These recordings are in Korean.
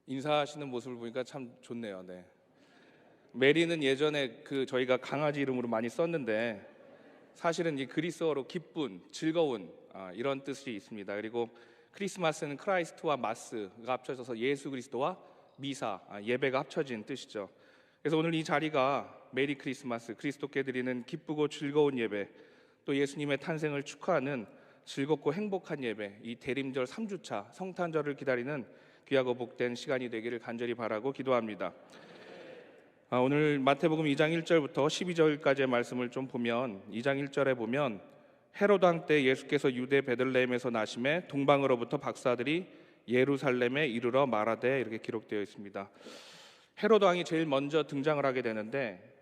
인사하시는 모습을 보니까 참 좋네요. 네. 메리는 예전에 저희가 강아지 이름으로 많이 썼는데 사실은 이 그리스어로 기쁜, 즐거운 이런 뜻이 있습니다. 그리고 크리스마스는 크라이스트와 마스가 합쳐져서 예수 그리스도와 미사, 예배가 합쳐진 뜻이죠. 그래서 오늘 이 자리가 메리 크리스마스, 그리스도께 드리는 기쁘고 즐거운 예배, 또 예수님의 탄생을 축하하는 즐겁고 행복한 예배, 이 대림절 3주차 성탄절을 기다리는 귀하고 복된 시간이 되기를 간절히 바라고 기도합니다. 오늘 마태복음 2장 1절부터 12절까지의 말씀을 좀 보면 2장 1절에 보면 헤롯 왕 때 예수께서 유대 베들레헴에서 나심에 동방으로부터 박사들이 예루살렘에 이르러 말하되 이렇게 기록되어 있습니다. 헤롯 왕이 제일 먼저 등장을 하게 되는데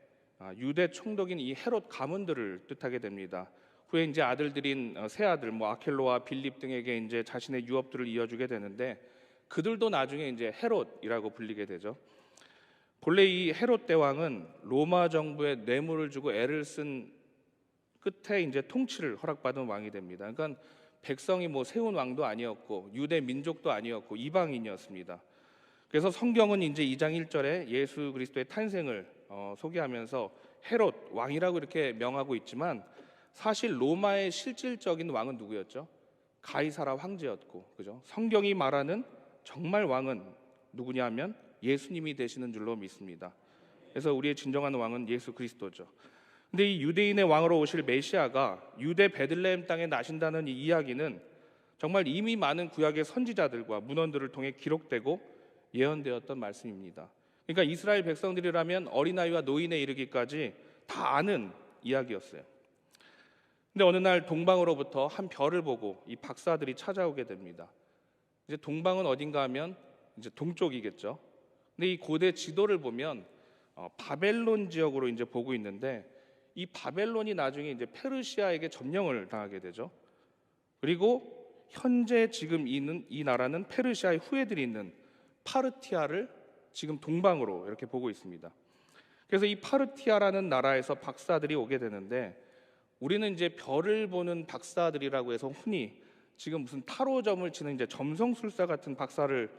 유대 총독인 이 헤롯 가문들을 뜻하게 됩니다. 후에 이제 아들들인 세 아들 아켈로와 빌립 등에게 이제 자신의 유업들을 이어주게 되는데 그들도 나중에 이제 헤롯이라고 불리게 되죠. 본래 이 헤롯 대왕은 로마 정부에 뇌물을 주고 애를 쓴 끝에 이제 통치를 허락받은 왕이 됩니다. 그러니까 백성이 세운 왕도 아니었고 유대 민족도 아니었고 이방인이었습니다. 그래서 성경은 이제 2장 1절에 예수 그리스도의 탄생을 소개하면서 헤롯 왕이라고 이렇게 명하고 있지만 사실 로마의 실질적인 왕은 누구였죠? 가이사라 황제였고, 그죠? 성경이 말하는 정말 왕은 누구냐 하면 예수님이 되시는 줄로 믿습니다. 그래서 우리의 진정한 왕은 예수 그리스도죠. 근데 이 유대인의 왕으로 오실 메시아가 유대 베들레헴 땅에 나신다는 이 이야기는 정말 이미 많은 구약의 선지자들과 문헌들을 통해 기록되고 예언되었던 말씀입니다. 그러니까 이스라엘 백성들이라면 어린아이와 노인에 이르기까지 다 아는 이야기였어요. 근데 어느 날 동방으로부터 한 별을 보고 이 박사들이 찾아오게 됩니다. 이제 동방은 어딘가 하면 이제 동쪽이겠죠. 근데 이 고대 지도를 보면 바벨론 지역으로 이제 보고 있는데 이 바벨론이 나중에 이제 페르시아에게 점령을 당하게 되죠. 그리고 현재 지금 이 나라는 페르시아의 후예들이 있는 파르티아를 지금 동방으로 이렇게 보고 있습니다. 그래서 이 파르티아라는 나라에서 박사들이 오게 되는데 우리는 이제 별을 보는 박사들이라고 해서 흔히 지금 무슨 타로점을 치는 이제 점성술사 같은 박사를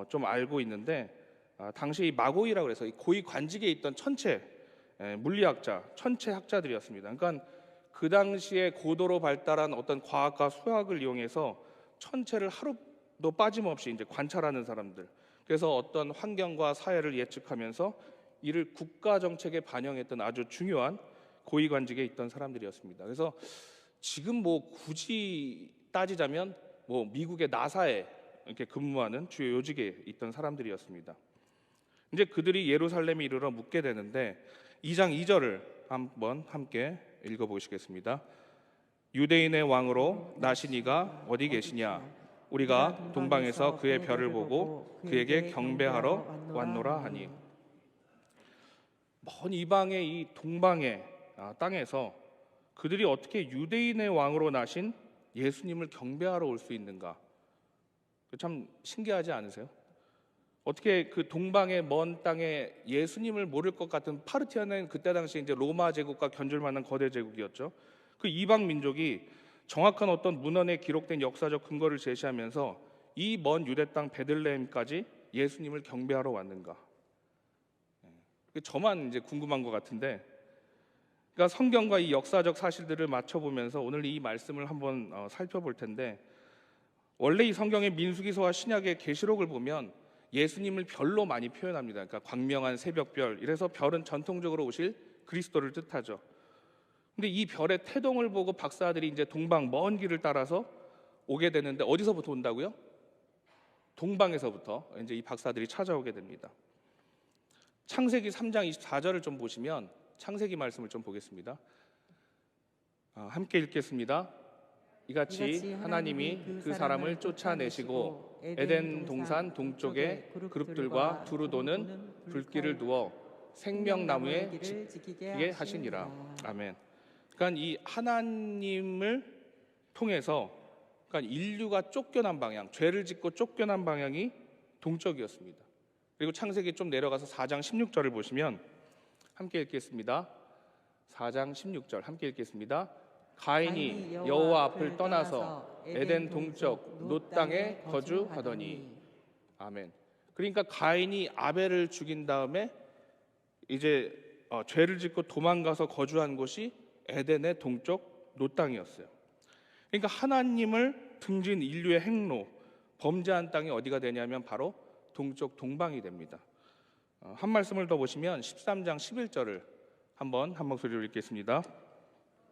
좀 알고 있는데 당시 이 마고이라고 해서 고위 관직에 있던 천체 물리학자, 천체 학자들이었습니다. 그러니까 그 당시에 고도로 발달한 어떤 과학과 수학을 이용해서 천체를 하루도 빠짐없이 이제 관찰하는 사람들. 그래서 어떤 환경과 사회를 예측하면서 이를 국가 정책에 반영했던 아주 중요한 고위 관직에 있던 사람들이었습니다. 그래서 지금 굳이 따지자면 미국의 나사에 이렇게 근무하는 주요 요직에 있던 사람들이었습니다. 이제 그들이 예루살렘에 이르러 묻게 되는데 2장 2절을 한번 함께 읽어보시겠습니다. 유대인의 왕으로 나신 이가 어디 계시냐? 우리가 동방에서 그의 별을 보고 그에게 경배하러 왔노라 하니. 먼 이방의 이 동방의 땅에서 그들이 어떻게 유대인의 왕으로 나신 예수님을 경배하러 올 수 있는가? 참 신기하지 않으세요? 어떻게 그 동방의 먼 땅에 예수님을 모를 것 같은 파르티아는 그때 당시 이제 로마 제국과 견줄 만한 거대 제국이었죠. 그 이방 민족이 정확한 어떤 문헌에 기록된 역사적 근거를 제시하면서 이 먼 유대 땅 베들레헴까지 예수님을 경배하러 왔는가? 저만 이제 궁금한 것 같은데, 그러니까 성경과 이 역사적 사실들을 맞춰보면서 오늘 이 말씀을 한번 살펴볼 텐데, 원래 이 성경의 민수기서와 신약의 계시록을 보면 예수님을 별로 많이 표현합니다. 그러니까 광명한 새벽별, 이래서 별은 전통적으로 오실 그리스도를 뜻하죠. 근데 이 별의 태동을 보고 박사들이 이제 동방 먼 길을 따라서 오게 되는데 어디서부터 온다고요? 동방에서부터 이제 이 박사들이 찾아오게 됩니다. 창세기 3장 24절을 좀 보시면 창세기 말씀을 좀 보겠습니다. 함께 읽겠습니다. 이같이 하나님이 그 사람을 쫓아내시고 에덴 동산 동쪽에 그룹들과 두루 도는 불길을 두어 생명나무에 지키게 하시니라. 아멘. 그러니까 이 하나님을 통해서 그러니까 인류가 쫓겨난 방향, 죄를 짓고 쫓겨난 방향이 동쪽이었습니다. 그리고 창세기 좀 내려가서 4장 16절을 보시면 함께 읽겠습니다. 4장 16절 함께 읽겠습니다. 가인이 여호와 앞을 떠나서 에덴 동쪽 놋 땅에 거주하더니. 아멘. 그러니까 가인이 아벨을 죽인 다음에 이제 죄를 짓고 도망가서 거주한 곳이 에덴의 동쪽 노 땅이었어요. 그러니까 하나님을 등진 인류의 행로, 범죄한 땅이 어디가 되냐면 바로 동쪽 동방이 됩니다. 한 말씀을 더 보시면 13장 11절을 한번 한 목소리로 읽겠습니다.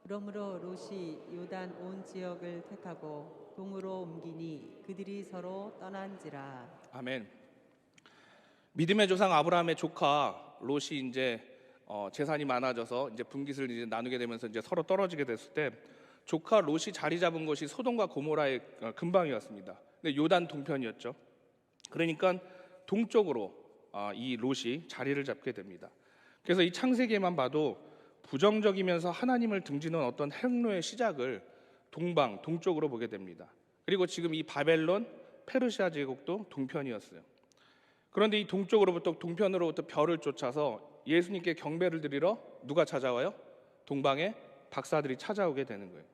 그러므로 롯이 요단 온 지역을 택하고 동으로 옮기니 그들이 서로 떠난지라. 아멘. 믿음의 조상 아브라함의 조카 롯이 이제 재산이 많아져서 이제 분깃을 이제 나누게 되면서 이제 서로 떨어지게 됐을 때 조카 롯이 자리 잡은 곳이 소돔과 고모라의 근방이었습니다. 근데 요단 동편이었죠. 그러니까 동쪽으로 이 롯이 자리를 잡게 됩니다. 그래서 이 창세기에만 봐도 부정적이면서 하나님을 등지는 어떤 행로의 시작을 동쪽으로 보게 됩니다. 그리고 지금 이 바벨론, 페르시아 제국도 동편이었어요. 그런데 이 동쪽으로부터 동편으로부터 별을 쫓아서 예수님께 경배를 드리러 누가 찾아와요? 동방의 박사들이 찾아오게 되는 거예요.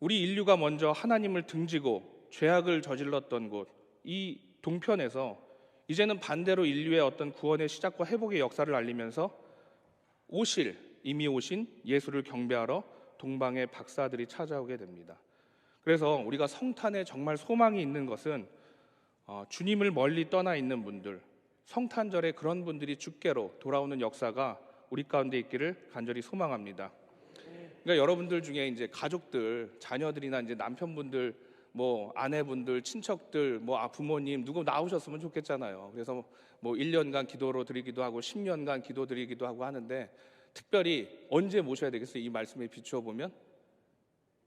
우리 인류가 먼저 하나님을 등지고 죄악을 저질렀던 곳, 이 동편에서 이제는 반대로 인류의 어떤 구원의 시작과 회복의 역사를 알리면서 이미 오신 예수를 경배하러 동방의 박사들이 찾아오게 됩니다. 그래서 우리가 성탄에 정말 소망이 있는 것은 주님을 멀리 떠나 있는 분들, 성탄절에 그런 분들이 주께로 돌아오는 역사가 우리 가운데 있기를 간절히 소망합니다. 그러니까 여러분들 중에 이제 가족들, 자녀들이나 이제 남편분들, 뭐 아내분들, 친척들, 뭐 부모님 누구 나오셨으면 좋겠잖아요. 그래서 뭐 1년간 기도로 드리기도 하고 10년간 기도 드리기도 하고 하는데 특별히 언제 모셔야 되겠어요? 이 말씀에 비추어 보면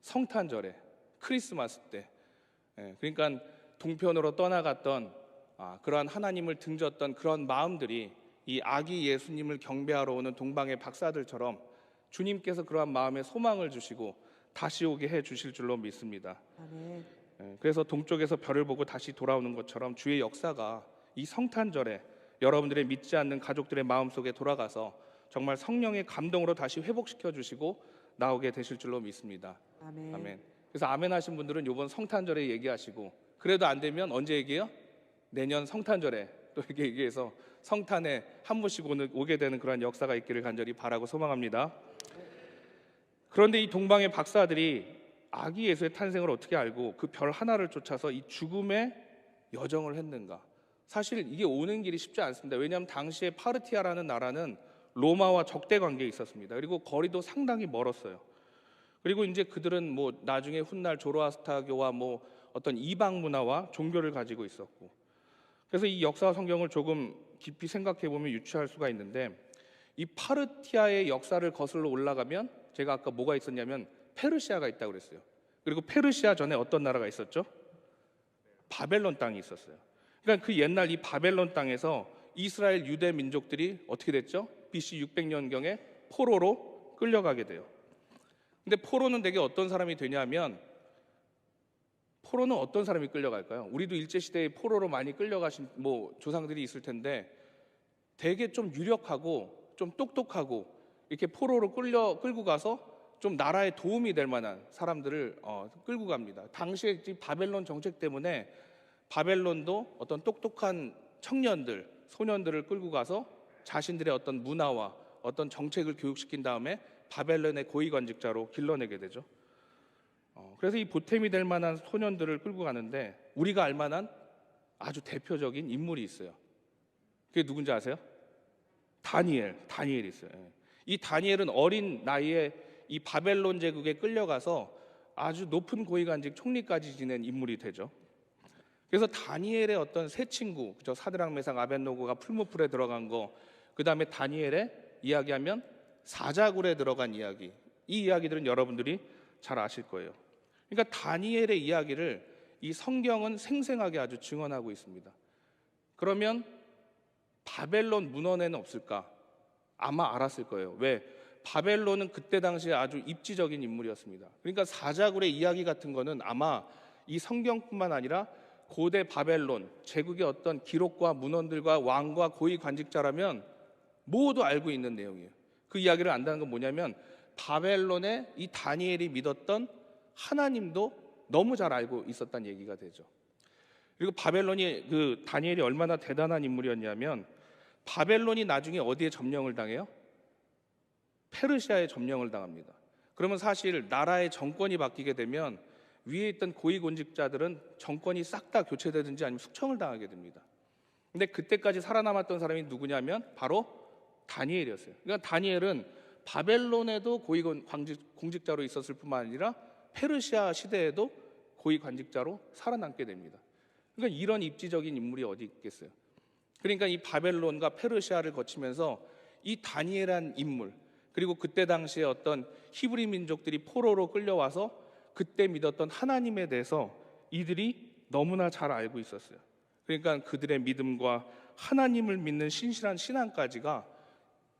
성탄절에, 크리스마스 때. 그러니까 동편으로 떠나갔던 그러한 하나님을 등졌던 그런 마음들이 이 아기 예수님을 경배하러 오는 동방의 박사들처럼 주님께서 그러한 마음에 소망을 주시고 다시 오게 해 주실 줄로 믿습니다. 아멘. 그래서 동쪽에서 별을 보고 다시 돌아오는 것처럼 주의 역사가 이 성탄절에 여러분들의 믿지 않는 가족들의 마음속에 돌아가서 정말 성령의 감동으로 다시 회복시켜 주시고 나오게 되실 줄로 믿습니다. 아멘. 아멘. 그래서 아멘 하신 분들은 이번 성탄절에 얘기하시고 그래도 안 되면 언제 얘기해요? 내년 성탄절에 또 이렇게 얘기해서 성탄에 한 번씩 오게 되는 그런 역사가 있기를 간절히 바라고 소망합니다. 그런데 이 동방의 박사들이 아기 예수의 탄생을 어떻게 알고 그 별 하나를 쫓아서 이 죽음의 여정을 했는가? 사실 이게 오는 길이 쉽지 않습니다. 왜냐하면 당시에 파르티아라는 나라는 로마와 적대 관계에 있었습니다. 그리고 거리도 상당히 멀었어요. 그리고 이제 그들은 뭐 나중에 훗날 조로아스타교와 뭐 어떤 이방 문화와 종교를 가지고 있었고, 그래서 이 역사 성경을 조금 깊이 생각해 보면 유추할 수가 있는데 이 파르티아의 역사를 거슬러 올라가면 제가 아까 뭐가 있었냐면 페르시아가 있다고 그랬어요. 그리고 페르시아 전에 어떤 나라가 있었죠? 바벨론 땅이 있었어요. 그러니까 그 옛날 이 바벨론 땅에서 이스라엘 유대 민족들이 어떻게 됐죠? BC 600년경에 포로로 끌려가게 돼요. 근데 포로는 되게 어떤 사람이 되냐면 포로는 어떤 사람이 끌려갈까요? 우리도 일제시대에 포로로 많이 끌려가신 뭐 조상들이 있을 텐데 되게 좀 유력하고 좀 똑똑하고 이렇게 포로로 끌고 가서 좀 나라에 도움이 될 만한 사람들을 끌고 갑니다. 당시에 바벨론 정책 때문에 바벨론도 어떤 똑똑한 청년들, 소년들을 끌고 가서 자신들의 어떤 문화와 어떤 정책을 교육시킨 다음에 바벨론의 고위관직자로 길러내게 되죠. 그래서 이 보탬이 될 만한 소년들을 끌고 가는데 우리가 알 만한 아주 대표적인 인물이 있어요. 그게 누군지 아세요? 다니엘이 있어요. 이 다니엘은 어린 나이에 이 바벨론 제국에 끌려가서 아주 높은 고위관직 총리까지 지낸 인물이 되죠. 그래서 다니엘의 어떤 세 친구, 사드락 메삭 아벳노고가 풀무불에 들어간 거, 그 다음에 다니엘의 이야기하면 사자굴에 들어간 이야기, 이 이야기들은 여러분들이 잘 아실 거예요. 그러니까 다니엘의 이야기를 이 성경은 생생하게 아주 증언하고 있습니다. 그러면 바벨론 문헌에는 없을까? 아마 알았을 거예요. 왜? 바벨론은 그때 당시에 아주 입지적인 인물이었습니다. 그러니까 사자굴의 이야기 같은 거는 아마 이 성경뿐만 아니라 고대 바벨론 제국의 어떤 기록과 문헌들과 왕과 고위 관직자라면 모두 알고 있는 내용이에요. 그 이야기를 안다는 건 뭐냐면 바벨론의 이 다니엘이 믿었던 하나님도 너무 잘 알고 있었다는 얘기가 되죠. 그리고 바벨론이 그 다니엘이 얼마나 대단한 인물이었냐면 바벨론이 나중에 어디에 점령을 당해요? 페르시아에 점령을 당합니다. 그러면 사실 나라의 정권이 바뀌게 되면 위에 있던 고위공직자들은 정권이 싹 다 교체되든지 아니면 숙청을 당하게 됩니다. 근데 그때까지 살아남았던 사람이 누구냐면 바로 다니엘이었어요. 그러니까 다니엘은 바벨론에도 고위공직자로 있었을 뿐만 아니라 페르시아 시대에도 고위관직자로 살아남게 됩니다. 그러니까 이런 입지적인 인물이 어디 있겠어요. 그러니까 이 바벨론과 페르시아를 거치면서 이 다니엘한 인물, 그리고 그때 당시에 어떤 히브리 민족들이 포로로 끌려와서 그때 믿었던 하나님에 대해서 이들이 너무나 잘 알고 있었어요. 그러니까 그들의 믿음과 하나님을 믿는 신실한 신앙까지가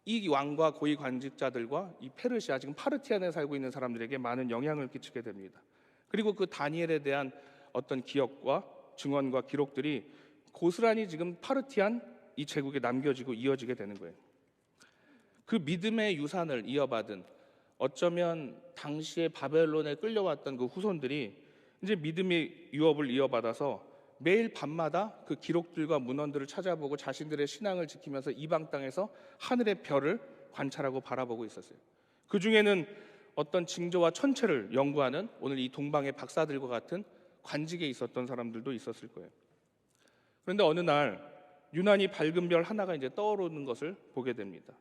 이 왕과 고위 관직자들과 이 페르시아, 지금 파르티안에 살고 있는 사람들에게 많은 영향을 끼치게 됩니다. 그리고 그 다니엘에 대한 어떤 기억과 증언과 기록들이 고스란히 지금 파르티안 이 제국에 남겨지고 이어지게 되는 거예요. 그 믿음의 유산을 이어받은, 어쩌면 당시에 바벨론에 끌려왔던 그 후손들이 이제 믿음의 유업을 이어받아서 매일 밤마다 그 기록들과 문헌들을 찾아보고 자신들의 신앙을 지키면서 이방 땅에서 하늘의 별을 관찰하고 바라보고 있었어요. 그 중에는 어떤 징조와 천체를 연구하는 오늘 이 동방의 박사들과 같은 관직에 있었던 사람들도 있었을 거예요. 그런데 어느 날 유난히 밝은 별 하나가 이제 떠오르는 것을 보게 됩니다.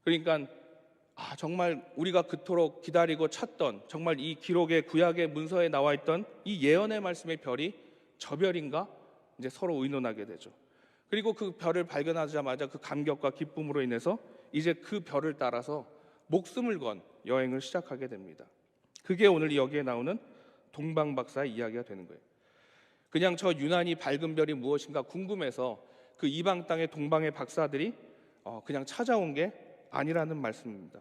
그러니까 정말 우리가 그토록 기다리고 찾던, 정말 이 기록의 구약의 문서에 나와 있던 이 예언의 말씀의 별이 저 별인가? 이제 서로 의논하게 되죠. 그리고 그 별을 발견하자마자 그 감격과 기쁨으로 인해서 이제 그 별을 따라서 목숨을 건 여행을 시작하게 됩니다. 그게 오늘 여기에 나오는 동방박사의 이야기가 되는 거예요. 그냥 저 유난히 밝은 별이 무엇인가 궁금해서 그 이방 땅의 동방의 박사들이 그냥 찾아온 게 아니라는 말씀입니다.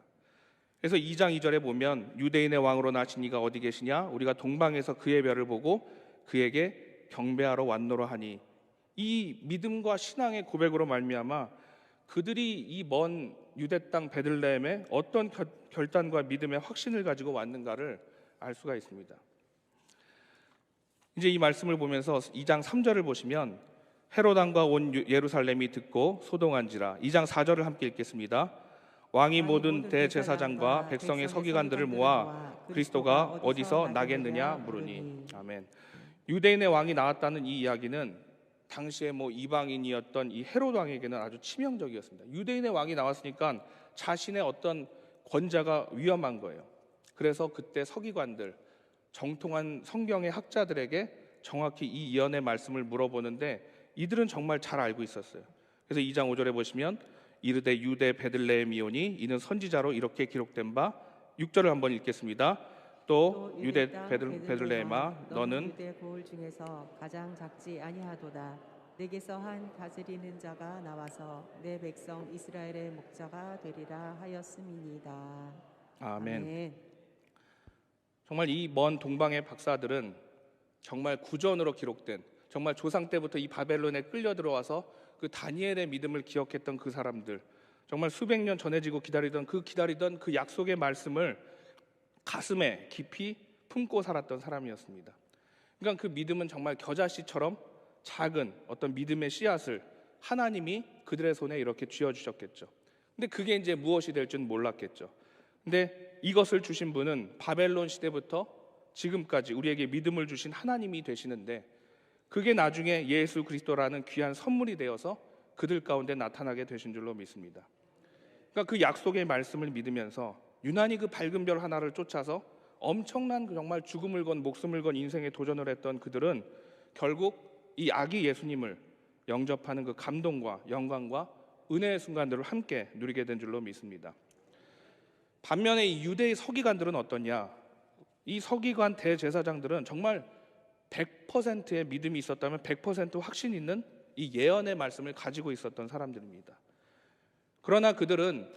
그래서 2장 2절에 보면 유대인의 왕으로 나신 이가 어디 계시냐? 우리가 동방에서 그의 별을 보고 그에게 경배하러 왔노라 하니, 이 믿음과 신앙의 고백으로 말미암아 그들이 이 먼 유대 땅 베들레헴에 어떤 결단과 믿음의 확신을 가지고 왔는가를 알 수가 있습니다. 이제 이 말씀을 보면서 2장 3절을 보시면 헤롯 왕과 온 예루살렘이 듣고 소동한지라. 2장 4절을 함께 읽겠습니다. 왕이 모든 대제사장과 백성의 서기관들을 모아 그리스도가 어디서 나겠느냐 물으니. 아멘. 유대인의 왕이 나왔다는 이 이야기는 당시에 이방인이었던 이 헤롯 왕에게는 아주 치명적이었습니다. 유대인의 왕이 나왔으니까 자신의 어떤 권자가 위험한 거예요. 그래서 그때 서기관들, 정통한 성경의 학자들에게 정확히 이 예언의 말씀을 물어보는데 이들은 정말 잘 알고 있었어요. 그래서 2장 5절에 보시면 이르되 유대 베들레헴이오니 이는 선지자로 이렇게 기록된 바. 6절을 한번 읽겠습니다. 또 유대 베들레헴아 너는 유대 고을 중에서 가장 작지 아니하도다. 내게서 한 다스리는 자가 나와서 내 백성 이스라엘의 목자가 되리라 하였음이니이다. 아멘. 정말 이 먼 동방의 박사들은 정말 구전으로 기록된, 정말 조상 때부터 이 바벨론에 끌려 들어와서 그 다니엘의 믿음을 기억했던 그 사람들, 정말 수백 년 전해지고 기다리던 그 약속의 말씀을 가슴에 깊이 품고 살았던 사람이었습니다. 그러니까 그 믿음은 정말 겨자씨처럼 작은 어떤 믿음의 씨앗을 하나님이 그들의 손에 이렇게 쥐어주셨겠죠. 근데 그게 이제 무엇이 될 줄 몰랐겠죠. 근데 이것을 주신 분은 바벨론 시대부터 지금까지 우리에게 믿음을 주신 하나님이 되시는데, 그게 나중에 예수 그리스도라는 귀한 선물이 되어서 그들 가운데 나타나게 되신 줄로 믿습니다. 그러니까 그 약속의 말씀을 믿으면서 유난히 그 밝은 별 하나를 쫓아서 엄청난 정말 죽음을 건 목숨을 건 인생에 도전을 했던 그들은 결국 이 아기 예수님을 영접하는 그 감동과 영광과 은혜의 순간들을 함께 누리게 된 줄로 믿습니다. 반면에 이 유대의 서기관들은 어떠냐? 이 서기관 대제사장들은 정말 100%의 믿음이 있었다면 100% 확신 있는 이 예언의 말씀을 가지고 있었던 사람들입니다. 그러나 그들은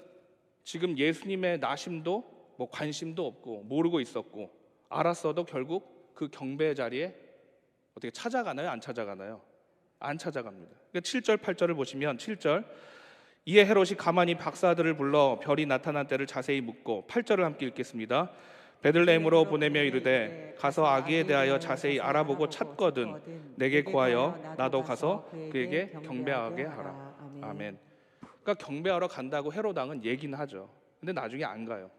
지금 예수님의 나심도 관심도 없고 모르고 있었고, 알았어도 결국 그 경배의 자리에 어떻게 찾아가나요? 안 찾아가나요? 안 찾아갑니다. 그러니까 7절 8절을 보시면 7절 이에 헤롯이 가만히 박사들을 불러 별이 나타난 때를 자세히 묻고, 8절을 함께 읽겠습니다. 베들레헴으로 보내며 이르되 가서 아기에 대하여 자세히 알아보고 찾거든 내게 구하여 나도 가서 그에게 경배하게 하라. 아멘. 그러니까 경배하러 간다고 헤롯 왕은 얘기는 하죠. 근데 나중에 안 가요.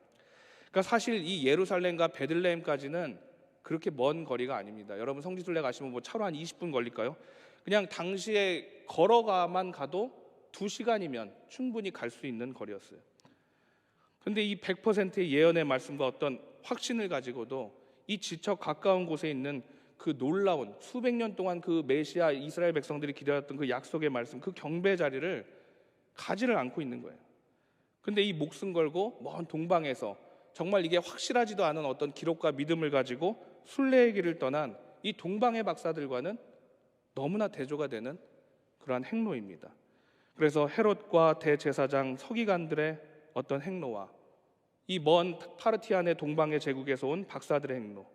그러니까 사실 이 예루살렘과 베들레헴까지는 그렇게 먼 거리가 아닙니다. 여러분 성지순례 가시면 뭐 차로 한 20분 걸릴까요? 그냥 당시에 걸어가만 가도 2시간이면 충분히 갈 수 있는 거리였어요. 그런데 이 100%의 예언의 말씀과 어떤 확신을 가지고도 이 지척 가까운 곳에 있는 그 놀라운 수백 년 동안 그 메시아 이스라엘 백성들이 기다렸던 그 약속의 말씀, 그 경배 자리를 가지를 않고 있는 거예요. 근데 이 목숨 걸고 먼 동방에서 정말 이게 확실하지도 않은 어떤 기록과 믿음을 가지고 순례의 길을 떠난 이 동방의 박사들과는 너무나 대조가 되는 그러한 행로입니다. 그래서 헤롯과 대제사장 서기관들의 어떤 행로와 이 먼 파르티안의 동방의 제국에서 온 박사들의 행로,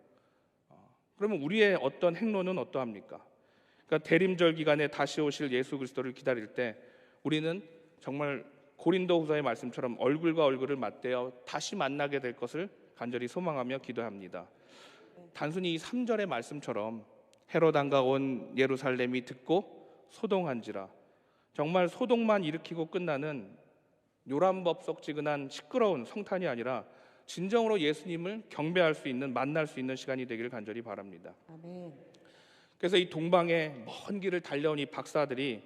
그러면 우리의 어떤 행로는 어떠합니까? 그러니까 대림절 기간에 다시 오실 예수 그리스도를 기다릴 때 우리는 정말 고린도후서의 말씀처럼 얼굴과 얼굴을 맞대어 다시 만나게 될 것을 간절히 소망하며 기도합니다. 단순히 이 3절의 말씀처럼 헤롯 왕가 온 예루살렘이 듣고 소동한지라, 정말 소동만 일으키고 끝나는 요란법석지근한 시끄러운 성탄이 아니라 진정으로 예수님을 경배할 수 있는, 만날 수 있는 시간이 되기를 간절히 바랍니다. 아멘. 그래서 이 동방의 먼 길을 달려온 이 박사들이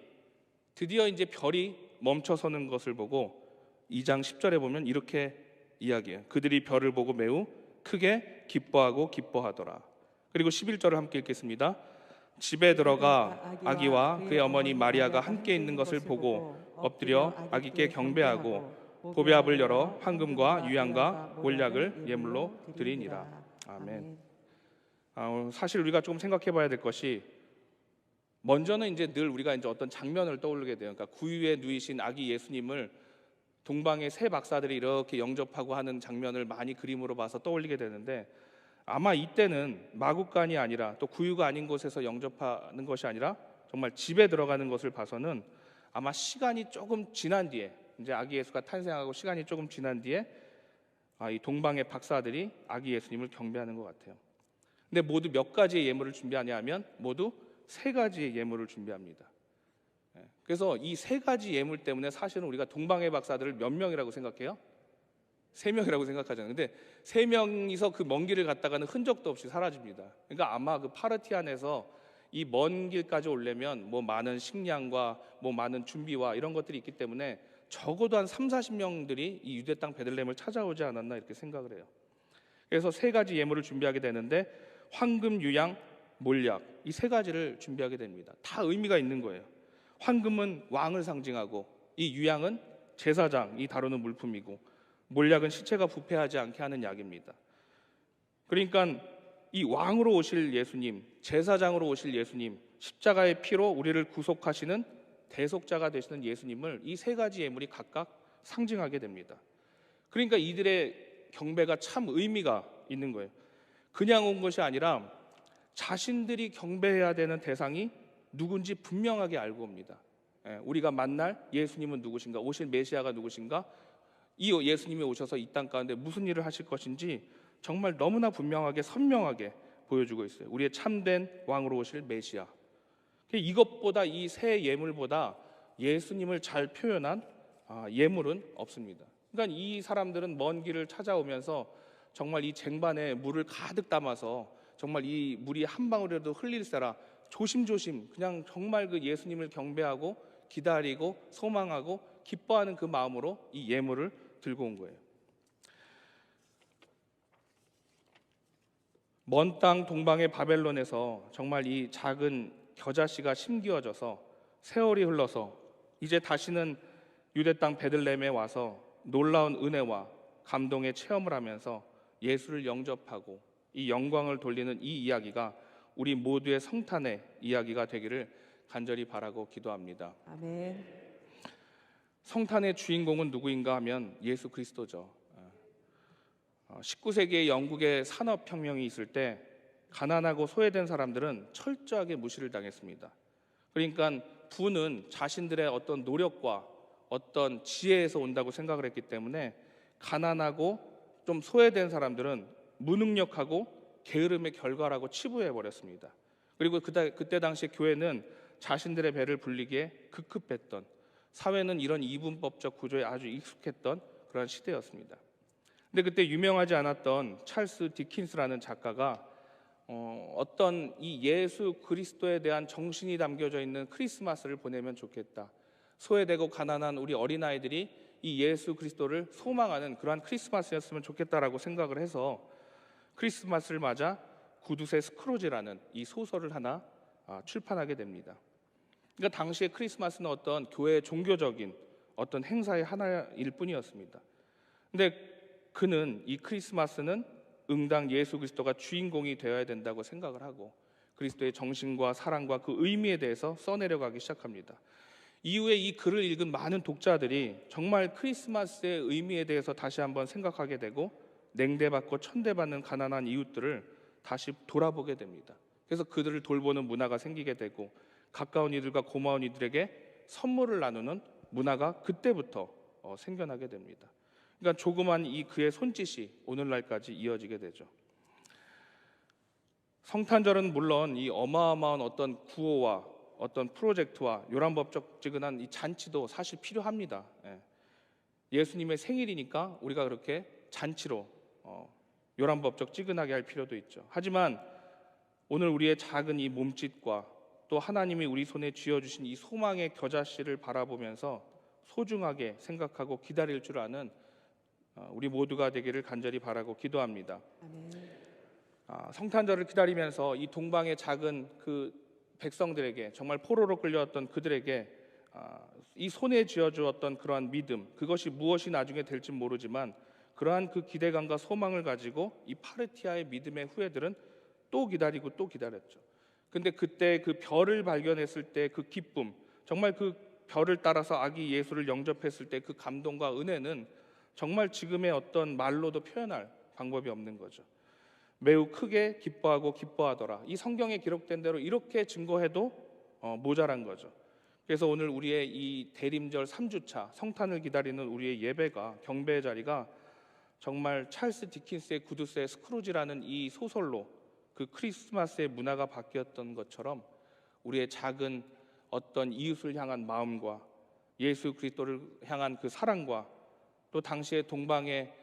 드디어 이제 별이 멈춰서는 것을 보고 2장 10절에 보면 이렇게 이야기해요. 그들이 별을 보고 매우 크게 기뻐하고 기뻐하더라. 그리고 11절을 함께 읽겠습니다. 집에 들어가 아기와 그의 어머니 마리아가 함께 있는 것을 보고 엎드려 아기께 경배하고 보배압을 열어 황금과 유향과 몰약을 예물로 드리니라. 아멘. 사실 우리가 조금 생각해 봐야 될 것이, 먼저는 이제 늘 우리가 이제 어떤 장면을 떠올리게 돼요. 그러니까 구유에 누이신 아기 예수님을 동방의 새 박사들이 이렇게 영접하고 하는 장면을 많이 그림으로 봐서 떠올리게 되는데, 아마 이때는 마구간이 아니라 또 구유가 아닌 곳에서 영접하는 것이 아니라 정말 집에 들어가는 것을 봐서는 아마 시간이 조금 지난 뒤에, 이제 아기 예수가 탄생하고 시간이 조금 지난 뒤에 이 동방의 박사들이 아기 예수님을 경배하는 것 같아요. 근데 모두 몇 가지의 예물을 준비하냐 하면 모두 3가지의 예물을 준비합니다. 그래서 이 3가지 예물 때문에 사실은 우리가 동방의 박사들을 몇 명이라고 생각해요? 3명이라고 생각하잖아요. 근데 3명이서 그 먼 길을 갔다가는 흔적도 없이 사라집니다. 그러니까 아마 그 파르티안에서 이 먼 길까지 오려면 뭐 많은 식량과 뭐 많은 준비와 이런 것들이 있기 때문에 적어도 한 30-40명들이 이 유대 땅 베들레헴을 찾아오지 않았나 이렇게 생각을 해요. 그래서 3가지 예물을 준비하게 되는데 황금, 유향, 몰약, 이 3가지를 준비하게 됩니다. 다 의미가 있는 거예요. 황금은 왕을 상징하고, 이 유향은 제사장이 다루는 물품이고, 몰약은 시체가 부패하지 않게 하는 약입니다. 그러니까 이 왕으로 오실 예수님, 제사장으로 오실 예수님, 십자가의 피로 우리를 구속하시는 대속자가 되시는 예수님을 이 3가지 예물이 각각 상징하게 됩니다. 그러니까 이들의 경배가 참 의미가 있는 거예요. 그냥 온 것이 아니라 자신들이 경배해야 되는 대상이 누군지 분명하게 알고 옵니다. 우리가 만날 예수님은 누구신가, 오실 메시아가 누구신가, 이 예수님이 오셔서 이 땅 가운데 무슨 일을 하실 것인지 정말 너무나 분명하게 선명하게 보여주고 있어요. 우리의 참된 왕으로 오실 메시아. 이것보다, 이 새 예물보다 예수님을 잘 표현한 예물은 없습니다. 그러니까 이 사람들은 먼 길을 찾아오면서 정말 이 쟁반에 물을 가득 담아서 정말 이 물이 한 방울이라도 흘릴세라 조심조심 그냥 정말 그 예수님을 경배하고 기다리고 소망하고 기뻐하는 그 마음으로 이 예물을 들고 온 거예요. 먼 땅 동방의 바벨론에서 정말 이 작은 겨자씨가 심기어져서 세월이 흘러서 이제 다시는 유대 땅 베들레헴에 와서 놀라운 은혜와 감동의 체험을 하면서 예수를 영접하고 이 영광을 돌리는 이 이야기가 우리 모두의 성탄의 이야기가 되기를 간절히 바라고 기도합니다. 아멘. 성탄의 주인공은 누구인가 하면 예수 그리스도죠. 19세기의 영국의 산업혁명이 있을 때 가난하고 소외된 사람들은 철저하게 무시를 당했습니다. 그러니까 부는 자신들의 어떤 노력과 어떤 지혜에서 온다고 생각을 했기 때문에 가난하고 좀 소외된 사람들은 무능력하고 게으름의 결과라고 치부해 버렸습니다. 그리고 그때 당시 교회는 자신들의 배를 불리기에 급급했던, 사회는 이런 이분법적 구조에 아주 익숙했던 그런 시대였습니다. 근데 그때 유명하지 않았던 찰스 디킨스라는 작가가 어떤 이 예수 그리스도에 대한 정신이 담겨져 있는 크리스마스를 보내면 좋겠다. 소외되고 가난한 우리 어린아이들이 이 예수 그리스도를 소망하는 그러한 크리스마스였으면 좋겠다라고 생각을 해서 크리스마스를 맞아 구두쇠 스크로지라는 이 소설을 하나 출판하게 됩니다. 그러니까 당시의 크리스마스는 어떤 교회의 종교적인 어떤 행사의 하나일 뿐이었습니다. 근데 그는 이 크리스마스는 응당 예수 그리스도가 주인공이 되어야 된다고 생각을 하고 그리스도의 정신과 사랑과 그 의미에 대해서 써내려가기 시작합니다. 이후에 이 글을 읽은 많은 독자들이 정말 크리스마스의 의미에 대해서 다시 한번 생각하게 되고 냉대받고 천대받는 가난한 이웃들을 다시 돌아보게 됩니다. 그래서 그들을 돌보는 문화가 생기게 되고 가까운 이들과 고마운 이들에게 선물을 나누는 문화가 그때부터 생겨나게 됩니다. 그러니까 조그만 이 그의 손짓이 오늘날까지 이어지게 되죠. 성탄절은 물론 이 어마어마한 어떤 구호와 어떤 프로젝트와 요란법적지근한 이 잔치도 사실 필요합니다. 예수님의 생일이니까 우리가 그렇게 잔치로 요란법적지근하게 할 필요도 있죠. 하지만 오늘 우리의 작은 이 몸짓과 또 하나님이 우리 손에 쥐어주신 이 소망의 겨자씨를 바라보면서 소중하게 생각하고 기다릴 줄 아는 우리 모두가 되기를 간절히 바라고 기도합니다. 아멘. 성탄절을 기다리면서 이 동방의 작은 그 백성들에게 정말 포로로 끌려왔던 그들에게 이 손에 쥐어주었던 그러한 믿음, 그것이 무엇이 나중에 될지 모르지만 그러한 그 기대감과 소망을 가지고 이 파르티아의 믿음의 후예들은 또 기다리고 또 기다렸죠. 근데 그때 그 별을 발견했을 때 그 기쁨, 정말 그 별을 따라서 아기 예수를 영접했을 때 그 감동과 은혜는 정말 지금의 어떤 말로도 표현할 방법이 없는 거죠. 매우 크게 기뻐하고 기뻐하더라. 이 성경에 기록된 대로 이렇게 증거해도 모자란 거죠. 그래서 오늘 우리의 이 대림절 3주차 성탄을 기다리는 우리의 예배가, 경배의 자리가 정말 찰스 디킨스의 구두쇠 스크루지라는 이 소설로 그 크리스마스의 문화가 바뀌었던 것처럼 우리의 작은 어떤 이웃을 향한 마음과 예수 그리스도를 향한 그 사랑과 또 당시의 동방의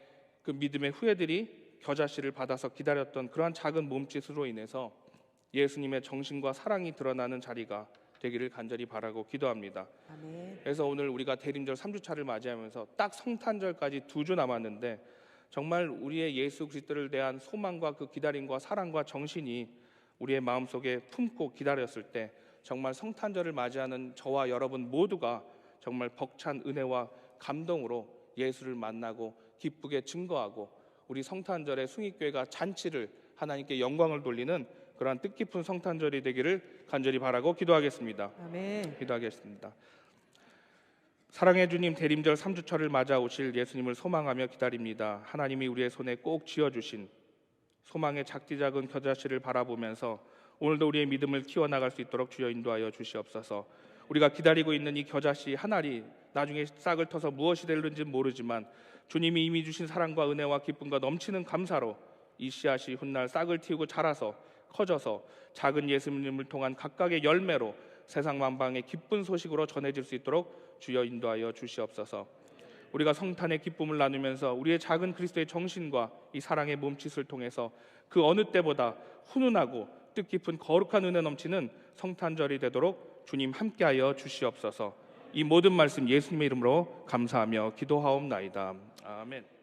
그 믿음의 후예들이 겨자씨를 받아서 기다렸던 그러한 작은 몸짓으로 인해서 예수님의 정신과 사랑이 드러나는 자리가 되기를 간절히 바라고 기도합니다. 아멘. 그래서 오늘 우리가 대림절 3주차를 맞이하면서 딱 성탄절까지 2주 남았는데 정말 우리의 예수 그리스도를 대한 소망과 그 기다림과 사랑과 정신이 우리의 마음속에 품고 기다렸을 때 정말 성탄절을 맞이하는 저와 여러분 모두가 정말 벅찬 은혜와 감동으로 예수를 만나고 기쁘게 증거하고 우리 성탄절의 숭익교회가 잔치를 하나님께 영광을 돌리는 그러한 뜻깊은 성탄절이 되기를 간절히 바라고 기도하겠습니다. 아멘. 기도하겠습니다. 사랑의 주님, 대림절 3주차를 맞아 오실 예수님을 소망하며 기다립니다. 하나님이 우리의 손에 꼭 쥐어주신 소망의 작디 작은 겨자씨를 바라보면서 오늘도 우리의 믿음을 키워나갈 수 있도록 주여 인도하여 주시옵소서. 우리가 기다리고 있는 이 겨자씨 한 알이 나중에 싹을 터서 무엇이 될는지 모르지만 주님이 이미 주신 사랑과 은혜와 기쁨과 넘치는 감사로 이 씨앗이 훗날 싹을 틔우고 자라서 커져서 작은 예수님을 통한 각각의 열매로 세상 만방의 기쁜 소식으로 전해질 수 있도록 주여 인도하여 주시옵소서. 우리가 성탄의 기쁨을 나누면서 우리의 작은 그리스도의 정신과 이 사랑의 몸짓을 통해서 그 어느 때보다 훈훈하고 뜻깊은 거룩한 은혜 넘치는 성탄절이 되도록 주님 함께하여 주시옵소서. 이 모든 말씀 예수님의 이름으로 감사하며 기도하옵나이다. 아멘.